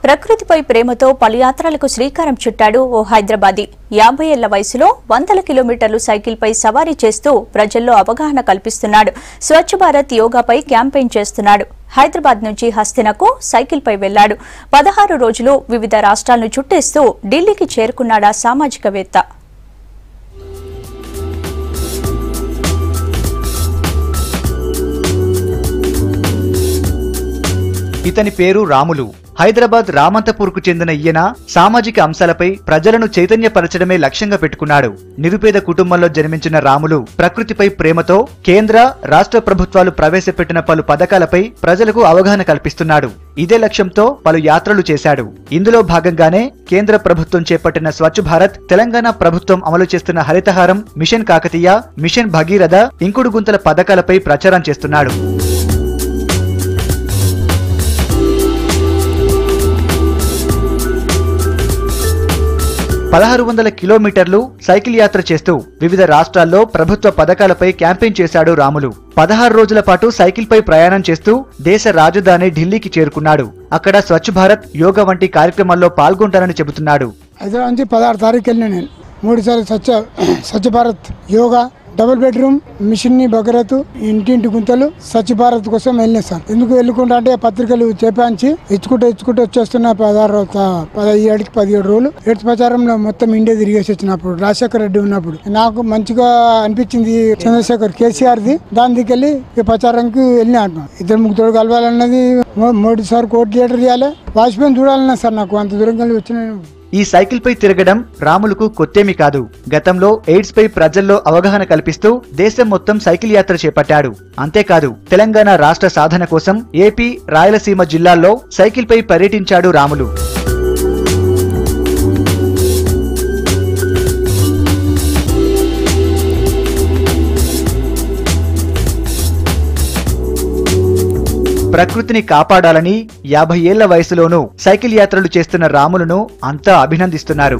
ప్రకృతిపై ప్రేమతో పలుయాత్రలకు శ్రీకారం చుట్టాడు ఓ హైదరాబాదీ. 50 ఏళ్ల వయసులో వందల కిలోమీటర్లు సైకిల్పై సవారీ చేస్తూ ప్రజల్లో అవగాహన కల్పిస్తున్నాడు. స్వచ్ఛ భారత్ యోగాపై క్యాంపెయిన్ చేస్తున్నాడు. హైదరాబాద్ నుంచి హస్తినకు సైకిల్పై వెళ్లాడు. 16 రోజులు వివిధ రాష్ట్రాలను చుట్టేస్తూ ఢిల్లీకి చేరుకున్నాడా సామాజికవేత్త. ఇతని పేరు రాములు. హైదరాబాద్ రామంతపూర్కు చెందిన ఈయన సామాజిక అంశాలపై ప్రజలను చైతన్యపరచడమే లక్ష్యంగా పెట్టుకున్నాడు. నిరుపేద కుటుంబంలో జన్మించిన రాములు ప్రకృతిపై ప్రేమతో కేంద్ర రాష్ట్ర ప్రభుత్వాలు ప్రవేశపెట్టిన పలు పథకాలపై ప్రజలకు అవగాహన కల్పిస్తున్నాడు. ఇదే లక్ష్యంతో పలు యాత్రలు చేశాడు. ఇందులో భాగంగానే కేంద్ర ప్రభుత్వం చేపట్టిన స్వచ్ఛ భారత్, తెలంగాణ ప్రభుత్వం అమలు చేస్తున్న హరితహారం, మిషన్ కాకతీయ, మిషన్ భగీరథ, ఇంకుడు గుంతల పథకాలపై ప్రచారం చేస్తున్నాడు. 1600 కిలోమీటర్లు సైకిల్ యాత్ర చేస్తూ వివిధ రాష్ట్రాల్లో ప్రభుత్వ పథకాలపై క్యాంపెయిన్ చేశాడు రాములు. 16 రోజుల పాటు సైకిల్ పై ప్రయాణం చేస్తూ దేశ రాజధాని ఢిల్లీకి చేరుకున్నాడు. అక్కడ స్వచ్ఛ భారత్, యోగా వంటి కార్యక్రమాల్లో పాల్గొంటానని చెబుతున్నాడు. హైదరాబాద్ నుంచి 16 తారీఖు వెళ్ళిన నేను 3 సార్లు Swachh Bharat yoga, double bedroom, mission Bhagiratha, ఇంటింటి గుంతలు, స్వచ్ఛ భారత్ కోసం వెళ్ళినా సార్. ఎందుకు వెళ్ళుకుంటా అంటే పత్రికలు చేపాంచి ఇచ్చుకుంటూ వచ్చేస్తున్న 17 రోజులు ఎడ్స్ ప్రచారంలో మొత్తం ఇండియా తిరిగేసి వచ్చినప్పుడు రాజశేఖర్ రెడ్డి ఉన్నప్పుడు నాకు మంచిగా అనిపించింది. చంద్రశేఖర్ కేసీఆర్ది దాని దికెళ్ళి ప్రచారంకి వెళ్ళినా అంటున్నాను. 2-3 కలవాలన్నది, మోడీ సార్ కోటి లీటర్ ఇవ్వాలి, వాజ్పేయిని చూడాలన్నా సార్. నాకు అంత దూరం కలిసి వచ్చిన ఈ సైకిల్ పై తిరగడం రాములకు కొత్తేమీ కాదు. గతంలో ఎయిడ్స్ పై ప్రజల్లో అవగాహన కల్పిస్తూ దేశం మొత్తం సైకిల్ యాత్ర చేపట్టాడు. అంతేకాదు తెలంగాణ రాష్ట్ర సాధన కోసం ఏపీ, రాయలసీమ జిల్లాల్లో సైకిల్ పై పర్యటించాడు రాములు. ప్రకృతిని కాపాడాలని 50 ఏళ్ల వయసులోనూ సైకిల్ యాత్రలు చేస్తున్న రాములను అంతా అభినందిస్తున్నారు.